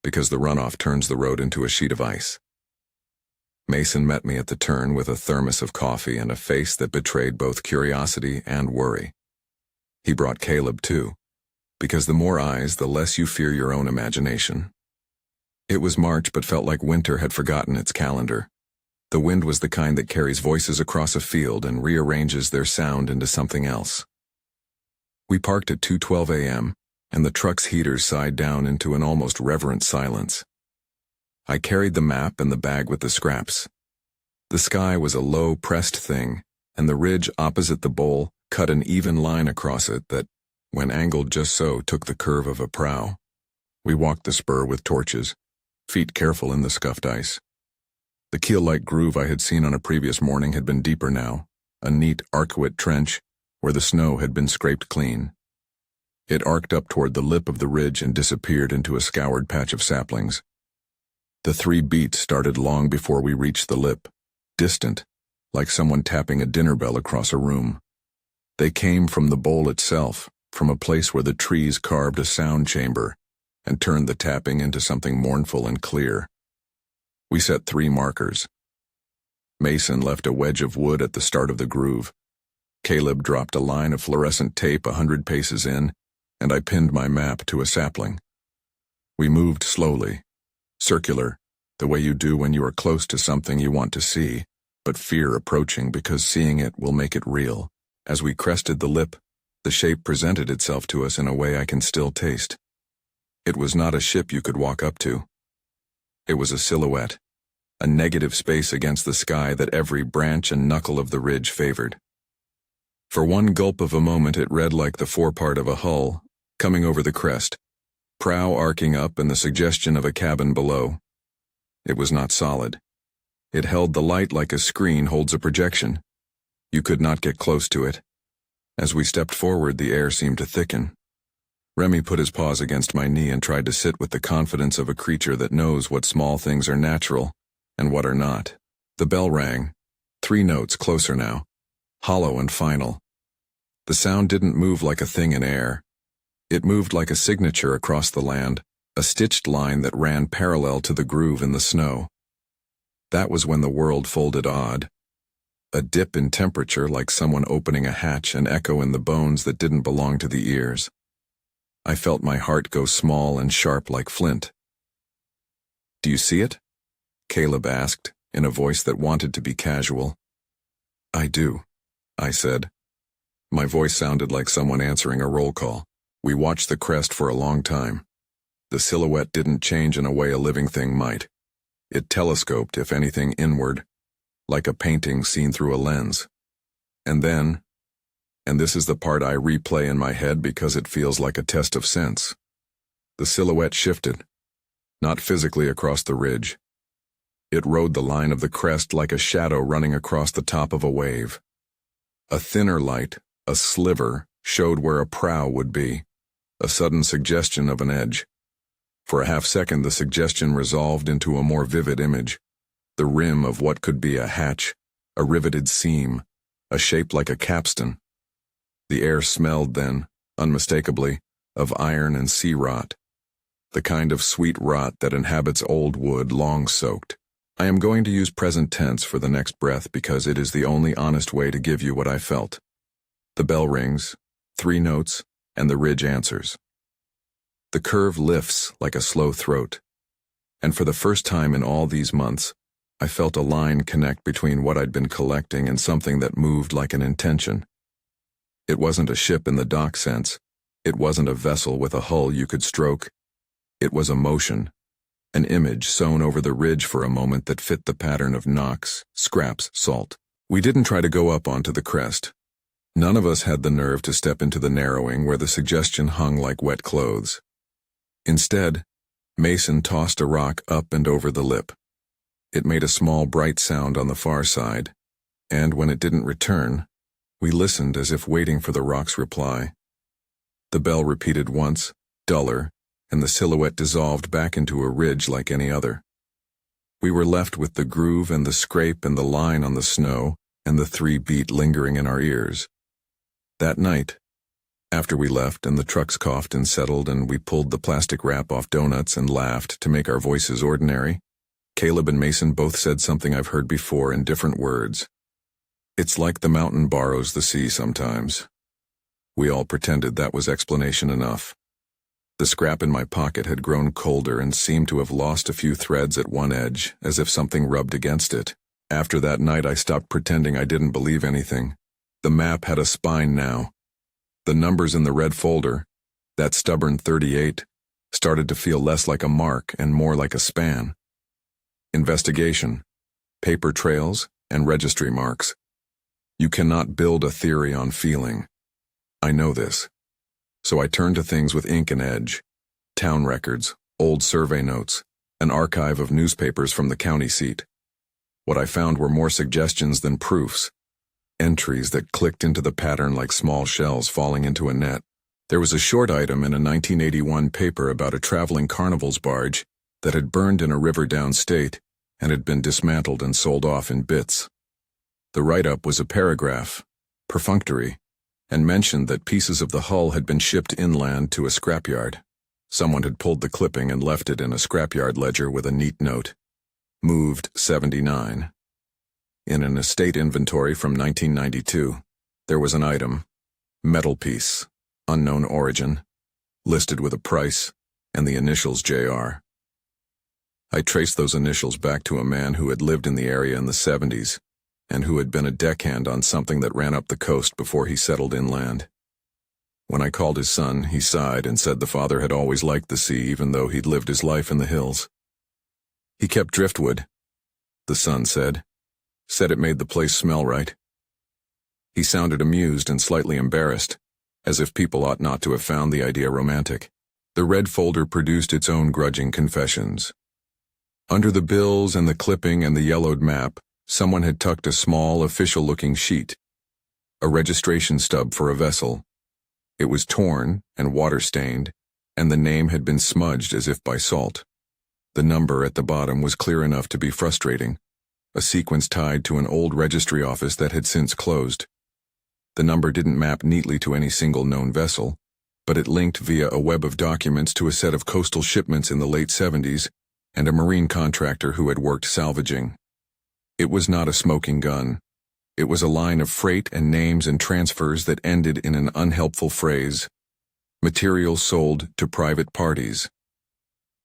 because the runoff turns the road into a sheet of ice. Mason met me at the turn with a thermos of coffee and a face that betrayed both curiosity and worry. He brought Caleb too, because the more eyes, the less you fear your own imagination. It was March, but felt like winter had forgotten its calendar. The wind was the kind that carries voices across a field and rearranges their sound into something else. We parked at 2:12 a.m., and the truck's heaters sighed down into an almost reverent silence. I carried the map and the bag with the scraps. The sky was a low, pressed thing, and the ridge opposite the bowl cut an even line across it that, when angled just so, took the curve of a prow. We walked the spur with torches, feet careful in the scuffed ice. The keel-like groove I had seen on a previous morning had been deeper now, a neat arcuate trench where the snow had been scraped clean. It arced up toward the lip of the ridge and disappeared into a scoured patch of saplings. The 3 beats started long before we reached the lip, distant, like someone tapping a dinner bell across a room. They came from the bowl itself, from a place where the trees carved a sound chamber and turned the tapping into something mournful and clear. We set 3 markers. Mason left a wedge of wood at the start of the groove. Caleb dropped a line of fluorescent tape 100 paces in, and I pinned my map to a sapling. We moved slowly, circular, the way you do when you are close to something you want to see, but fear approaching because seeing it will make it real. As we crested the lip, the shape presented itself to us in a way I can still taste. It was not a ship you could walk up to. It was a silhouette, a negative space against the sky that every branch and knuckle of the ridge favored. For one gulp of a moment it read like the forepart of a hull, coming over the crest, prow arcing up and the suggestion of a cabin below. It was not solid. It held the light like a screen holds a projection. You could not get close to it. As we stepped forward, the air seemed to thicken. Remy put his paws against my knee and tried to sit with the confidence of a creature that knows what small things are natural and what are not. The bell rang, 3 notes closer now, hollow and final. The sound didn't move like a thing in air. It moved like a signature across the land, a stitched line that ran parallel to the groove in the snow. That was when the world folded odd. A dip in temperature like someone opening a hatch, an echo in the bones that didn't belong to the ears. I felt my heart go small and sharp like flint. "Do you see it?" Caleb asked, in a voice that wanted to be casual. "I do," I said. My voice sounded like someone answering a roll call. We watched the crest for a long time. The silhouette didn't change in a way a living thing might. It telescoped, if anything, inward, like a painting seen through a lens. And then, and this is the part I replay in my head because it feels like a test of sense, the silhouette shifted, not physically across the ridge. It rode the line of the crest like a shadow running across the top of a wave. A thinner light, a sliver, showed where a prow would be, a sudden suggestion of an edge. For a half-second the suggestion resolved into a more vivid image, the rim of what could be a hatch, a riveted seam, a shape like a capstan. The air smelled then, unmistakably, of iron and sea rot, the kind of sweet rot that inhabits old wood long soaked. I am going to use present tense for the next breath because it is the only honest way to give you what I felt. The bell rings, 3 notes, and the ridge answers. The curve lifts like a slow throat, and for the first time in all these months, I felt a line connect between what I'd been collecting and something that moved like an intention. It wasn't a ship in the dock sense. It wasn't a vessel with a hull you could stroke. It was a motion, an image sewn over the ridge for a moment that fit the pattern of knocks, scraps, salt. We didn't try to go up onto the crest. None of us had the nerve to step into the narrowing where the suggestion hung like wet clothes. Instead, Mason tossed a rock up and over the lip. It made a small bright sound on the far side, and when it didn't return, we listened as if waiting for the rock's reply. The bell repeated once, duller, and the silhouette dissolved back into a ridge like any other. We were left with the groove and the scrape and the line on the snow and the 3 beat lingering in our ears. That night, after we left and the trucks coughed and settled and we pulled the plastic wrap off donuts and laughed to make our voices ordinary, Caleb and Mason both said something I've heard before in different words. "It's like the mountain borrows the sea sometimes." We all pretended that was explanation enough. The scrap in my pocket had grown colder and seemed to have lost a few threads at one edge, as if something rubbed against it. After that night I stopped pretending I didn't believe anything. The map had a spine now. The numbers in the red folder, That stubborn 38 started to feel less like a mark and more like a span. Investigation, paper trails, and registry marks. You cannot build a theory on feeling. I know this. So I turned to things with ink and edge. Town records, old survey notes, an archive of newspapers from the county seat. What I found were more suggestions than proofs. Entries that clicked into the pattern like small shells falling into a net. There was a short item in a 1981 paper about a traveling carnival's barge that had burned in a river downstate and had been dismantled and sold off in bits. The write-up was a paragraph, perfunctory, and mentioned that pieces of the hull had been shipped inland to a scrapyard. Someone had pulled the clipping and left it in a scrapyard ledger with a neat note. Moved 79. In an estate inventory from 1992, there was an item, metal piece, unknown origin, listed with a price and the initials JR. I traced those initials back to a man who had lived in the area in the 70s and who had been a deckhand on something that ran up the coast before he settled inland. When I called his son, he sighed and said the father had always liked the sea even though he'd lived his life in the hills. He kept driftwood, the son said it made the place smell right. He sounded amused and slightly embarrassed, as if people ought not to have found the idea romantic. The red folder produced its own grudging confessions. Under the bills and the clipping and the yellowed map, someone had tucked a small, official-looking sheet, a registration stub for a vessel. It was torn and water-stained, and the name had been smudged as if by salt. The number at the bottom was clear enough to be frustrating, a sequence tied to an old registry office that had since closed. The number didn't map neatly to any single known vessel, but it linked via a web of documents to a set of coastal shipments in the late 70s and a marine contractor who had worked salvaging. It was not a smoking gun. It was a line of freight and names and transfers that ended in an unhelpful phrase, materials sold to private parties.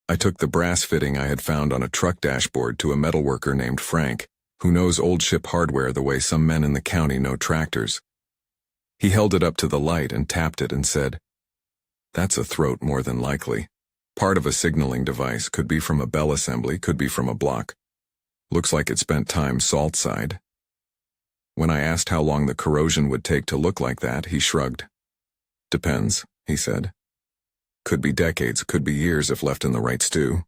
I took the brass fitting I had found on a truck dashboard to a metalworker named Frank, who knows old ship hardware the way some men in the county know tractors. He held it up to the light and tapped it and said, "That's a throat more than likely. Part of a signaling device, could be from a bell assembly, could be from a block. Looks like it spent time salt side." When I asked how long the corrosion would take to look like that, he shrugged. "Depends," he said. "Could be decades, could be years if left in the right stew."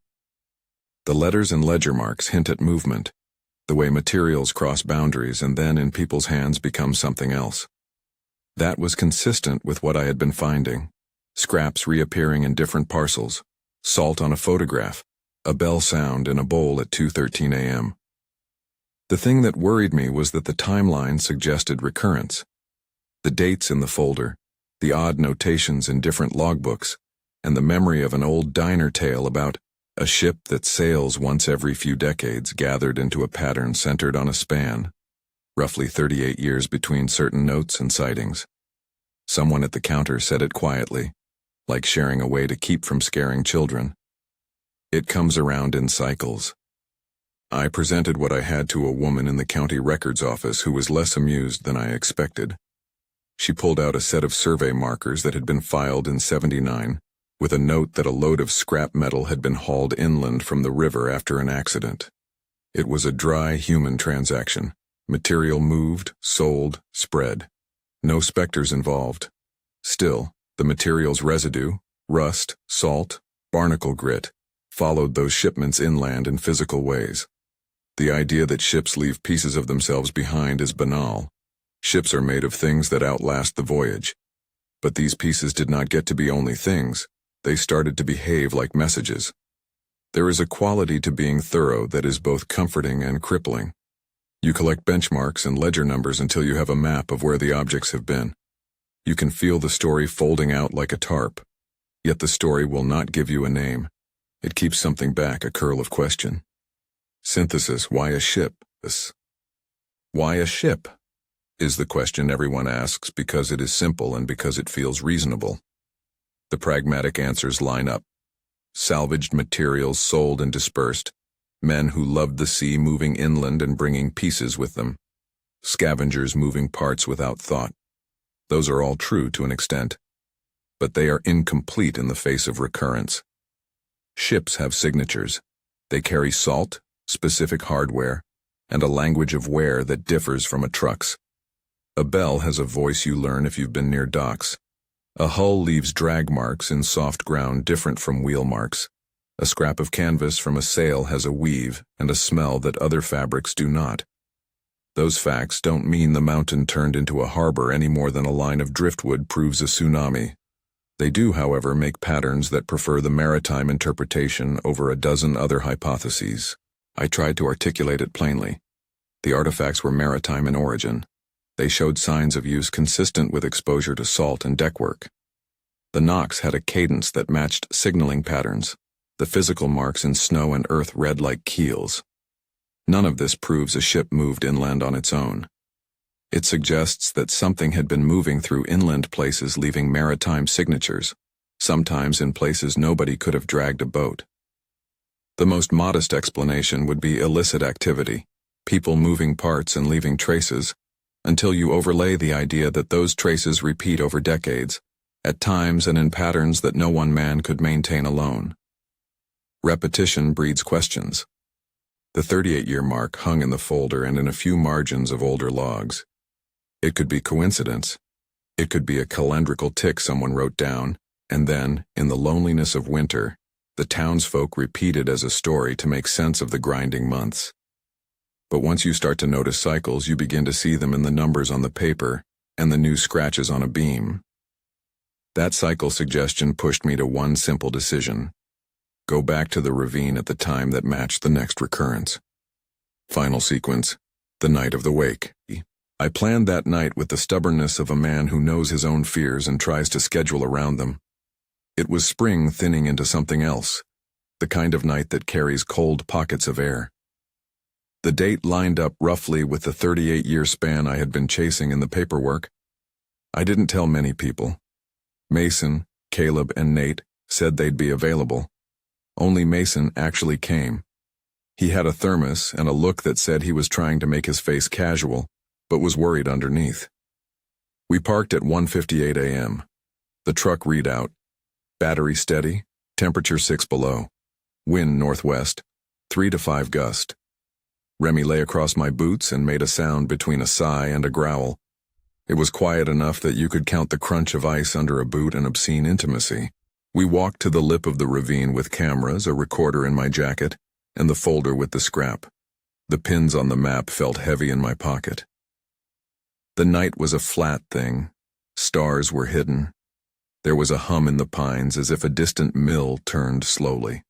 The letters and ledger marks hint at movement, the way materials cross boundaries and then in people's hands become something else. That was consistent with what I had been finding. Scraps reappearing in different parcels, salt on a photograph, a bell sound in a bowl at 2:13 a.m. The thing that worried me was that the timeline suggested recurrence. The dates in the folder, the odd notations in different logbooks, and the memory of an old diner tale about a ship that sails once every few decades gathered into a pattern centered on a span, roughly 38 years between certain notes and sightings. Someone at the counter said it quietly, like sharing a way to keep from scaring children. It comes around in cycles. I presented what I had to a woman in the county records office who was less amused than I expected. She pulled out a set of survey markers that had been filed in 79, with a note that a load of scrap metal had been hauled inland from the river after an accident. It was a dry human transaction. Material moved, sold, spread. No specters involved. Still, the material's residue, rust, salt, barnacle grit, followed those shipments inland in physical ways. The idea that ships leave pieces of themselves behind is banal. Ships are made of things that outlast the voyage. But these pieces did not get to be only things. They started to behave like messages. There is a quality to being thorough that is both comforting and crippling. You collect benchmarks and ledger numbers until you have a map of where the objects have been. You can feel the story folding out like a tarp. Yet the story will not give you a name. It keeps something back, a curl of question. Synthesis, why a ship? Why a ship? Is the question everyone asks because it is simple and because it feels reasonable. The pragmatic answers line up. Salvaged materials sold and dispersed. Men who loved the sea moving inland and bringing pieces with them. Scavengers moving parts without thought. Those are all true to an extent. but they are incomplete in the face of recurrence. Ships have signatures. They carry salt, specific hardware, and a language of wear that differs from a truck's. A bell has a voice you learn if you've been near docks. A hull leaves drag marks in soft ground different from wheel marks. A scrap of canvas from a sail has a weave and a smell that other fabrics do not. Those facts don't mean the mountain turned into a harbor any more than a line of driftwood proves a tsunami. They do, however, make patterns that prefer the maritime interpretation over a dozen other hypotheses. I tried to articulate it plainly. The artifacts were maritime in origin. They showed signs of use consistent with exposure to salt and deckwork. The knocks had a cadence that matched signaling patterns. The physical marks in snow and earth read like keels. None of this proves a ship moved inland on its own. It suggests that something had been moving through inland places leaving maritime signatures, sometimes in places nobody could have dragged a boat. The most modest explanation would be illicit activity, people moving parts and leaving traces, until you overlay the idea that those traces repeat over decades, at times and in patterns that no one man could maintain alone. Repetition breeds questions. The 38-year mark hung in the folder and in a few margins of older logs. It could be coincidence. It could be a calendrical tick someone wrote down, and then, in the loneliness of winter, the townsfolk repeated as a story to make sense of the grinding months. But once you start to notice cycles, you begin to see them in the numbers on the paper and the new scratches on a beam. That cycle suggestion pushed me to one simple decision. Go back to the ravine at the time that matched the next recurrence. Final sequence, the night of the wake. I planned that night with the stubbornness of a man who knows his own fears and tries to schedule around them. It was spring thinning into something else, the kind of night that carries cold pockets of air. The date lined up roughly with the 38-year span I had been chasing in the paperwork. I didn't tell many people. Mason, Caleb, and Nate said they'd be available. Only Mason actually came. He had a thermos and a look that said he was trying to make his face casual, but was worried underneath. We parked at 1:58 a.m. The truck readout. Battery steady, temperature 6 below. Wind northwest, 3 to 5 gust. Remy lay across my boots and made a sound between a sigh and a growl. It was quiet enough that you could count the crunch of ice under a boot and obscene intimacy. We walked to the lip of the ravine with cameras, a recorder in my jacket, and the folder with the scrap. The pins on the map felt heavy in my pocket. The night was a flat thing. Stars were hidden. There was a hum in the pines as if a distant mill turned slowly.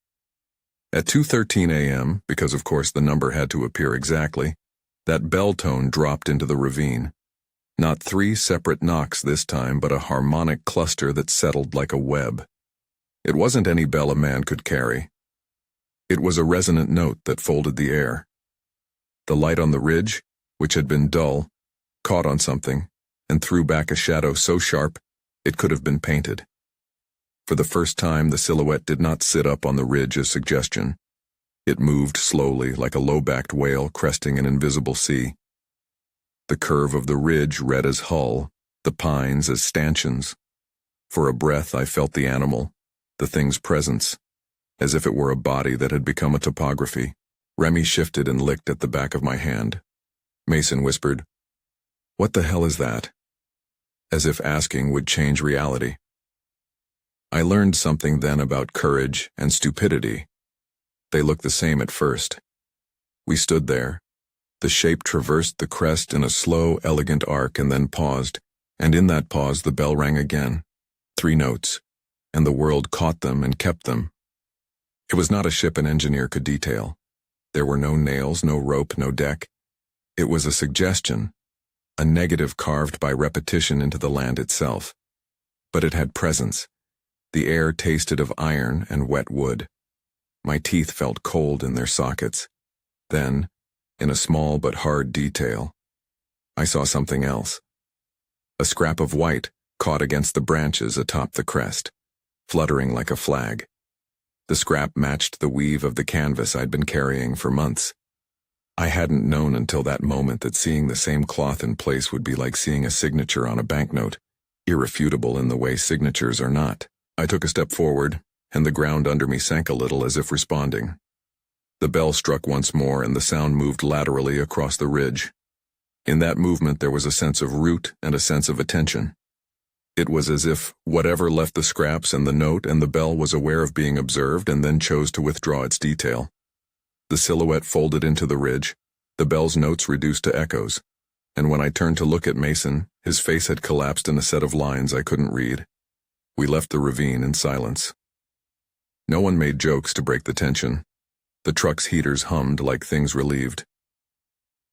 At 2:13 a.m., because of course the number had to appear exactly, that bell tone dropped into the ravine. Not 3 separate knocks this time, but a harmonic cluster that settled like a web. It wasn't any bell a man could carry. It was a resonant note that folded the air. The light on the ridge, which had been dull, caught on something and threw back a shadow so sharp it could have been painted. For the first time, the silhouette did not sit up on the ridge as suggestion. It moved slowly like a low-backed whale cresting an invisible sea. The curve of the ridge read as hull, the pines as stanchions. For a breath, I felt the animal, the thing's presence, as if it were a body that had become a topography. Remy shifted and licked at the back of my hand. Mason whispered, "What the hell is that?" As if asking would change reality. I learned something then about courage and stupidity. They looked the same at first. We stood there. The shape traversed the crest in a slow, elegant arc and then paused, and in that pause the bell rang again. 3 notes, and the world caught them and kept them. It was not a ship an engineer could detail. There were no nails, no rope, no deck. It was a suggestion, a negative carved by repetition into the land itself. But it had presence. The air tasted of iron and wet wood. My teeth felt cold in their sockets. Then, in a small but hard detail, I saw something else. A scrap of white caught against the branches atop the crest, fluttering like a flag. The scrap matched the weave of the canvas I'd been carrying for months. I hadn't known until that moment that seeing the same cloth in place would be like seeing a signature on a banknote. irrefutable in the way signatures are not. I took a step forward, and the ground under me sank a little as if responding. The bell struck once more, and the sound moved laterally across the ridge. In that movement there was a sense of root and a sense of attention. It was as if whatever left the scraps and the note and the bell was aware of being observed and then chose to withdraw its detail. The silhouette folded into the ridge, the bell's notes reduced to echoes, and when I turned to look at Mason, his face had collapsed in a set of lines I couldn't read. We left the ravine in silence. No one made jokes to break the tension. The truck's heaters hummed like things relieved.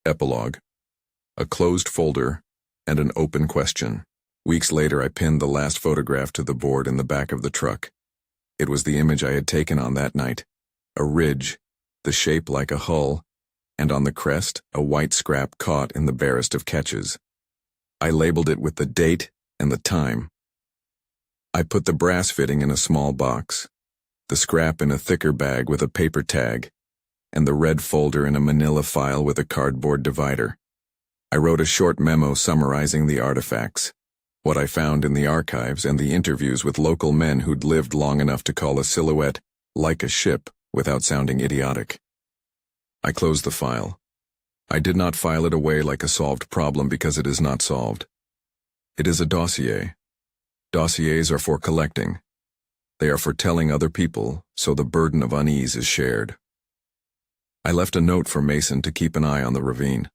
Epilogue. A closed folder and an open question. Weeks later, I pinned the last photograph to the board in the back of the truck. It was the image I had taken on that night. A ridge, the shape like a hull, and on the crest, a white scrap caught in the barest of catches. I labeled it with the date and the time. I put the brass fitting in a small box, the scrap in a thicker bag with a paper tag, and the red folder in a manila file with a cardboard divider. I wrote a short memo summarizing the artifacts, what I found in the archives, and the interviews with local men who'd lived long enough to call a silhouette like a ship without sounding idiotic. I closed the file. I did not file it away like a solved problem because it is not solved. It is a dossier. Dossiers are for collecting. They are for telling other people, so the burden of unease is shared. I left a note for Mason to keep an eye on the ravine.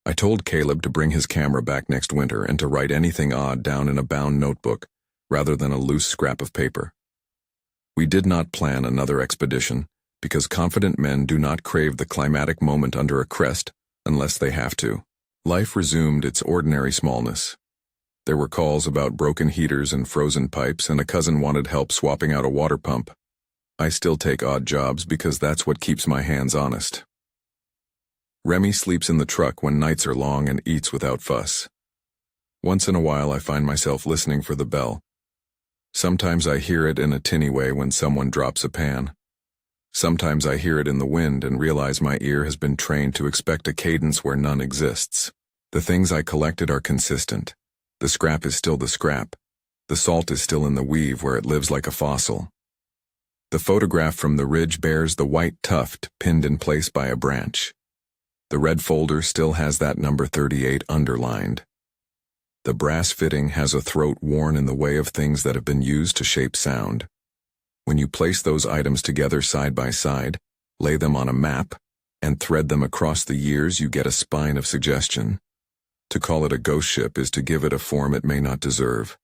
I told Caleb to bring his camera back next winter and to write anything odd down in a bound notebook, rather than a loose scrap of paper. We did not plan another expedition, because confident men do not crave the climatic moment under a crest unless they have to. Life resumed its ordinary smallness. There were calls about broken heaters and frozen pipes, and a cousin wanted help swapping out a water pump. I still take odd jobs because that's what keeps my hands honest. Remy sleeps in the truck when nights are long and eats without fuss. Once in a while I find myself listening for the bell. Sometimes I hear it in a tinny way when someone drops a pan. Sometimes I hear it in the wind and realize my ear has been trained to expect a cadence where none exists. The things I collected are consistent. The scrap is still the scrap. The salt is still in the weave where it lives like a fossil. The photograph from the ridge bears the white tuft pinned in place by a branch. The red folder still has that number 38 underlined. The brass fitting has a throat worn in the way of things that have been used to shape sound. When you place those items together side by side, lay them on a map, and thread them across the years, you get a spine of suggestion. To call it a ghost ship is to give it a form it may not deserve.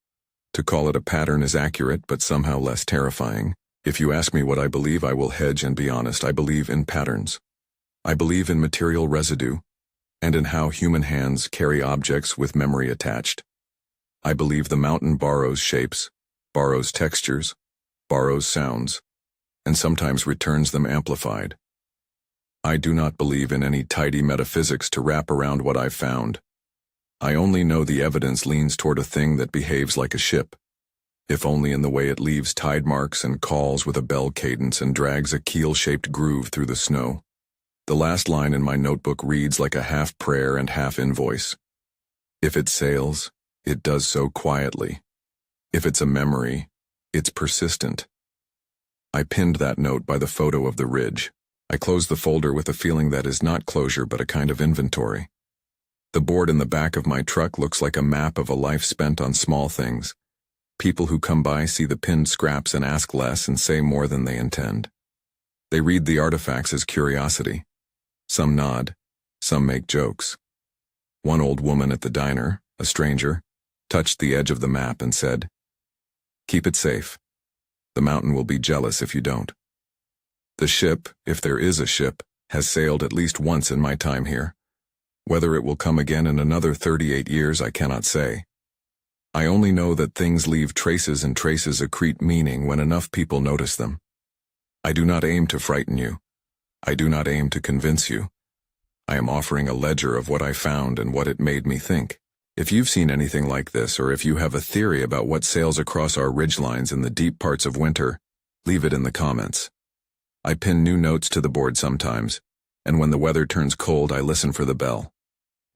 To call it a pattern is accurate but somehow less terrifying. If you ask me what I believe, I will hedge and be honest. I believe in patterns. I believe in material residue, and in how human hands carry objects with memory attached. I believe the mountain borrows shapes, borrows textures, borrows sounds, and sometimes returns them amplified. I do not believe in any tidy metaphysics to wrap around what I've found. I only know the evidence leans toward a thing that behaves like a ship, if only in the way it leaves tide marks and calls with a bell cadence and drags a keel-shaped groove through the snow. The last line in my notebook reads like a half prayer and half invoice. If it sails, it does so quietly. If it's a memory, it's persistent. I pinned that note by the photo of the ridge. I closed the folder with a feeling that is not closure but a kind of inventory. The board in the back of my truck looks like a map of a life spent on small things. People who come by see the pinned scraps and ask less and say more than they intend. They read the artifacts as curiosity. Some nod, some make jokes. One old woman at the diner, a stranger, touched the edge of the map and said, "Keep it safe. The mountain will be jealous if you don't." The ship, if there is a ship, has sailed at least once in my time here. Whether it will come again in another 38 years, I cannot say. I only know that things leave traces and traces accrete meaning when enough people notice them. I do not aim to frighten you. I do not aim to convince you. I am offering a ledger of what I found and what it made me think. If you've seen anything like this, or if you have a theory about what sails across our ridgelines in the deep parts of winter, leave it in the comments. I pin new notes to the board sometimes, and when the weather turns cold, I listen for the bell.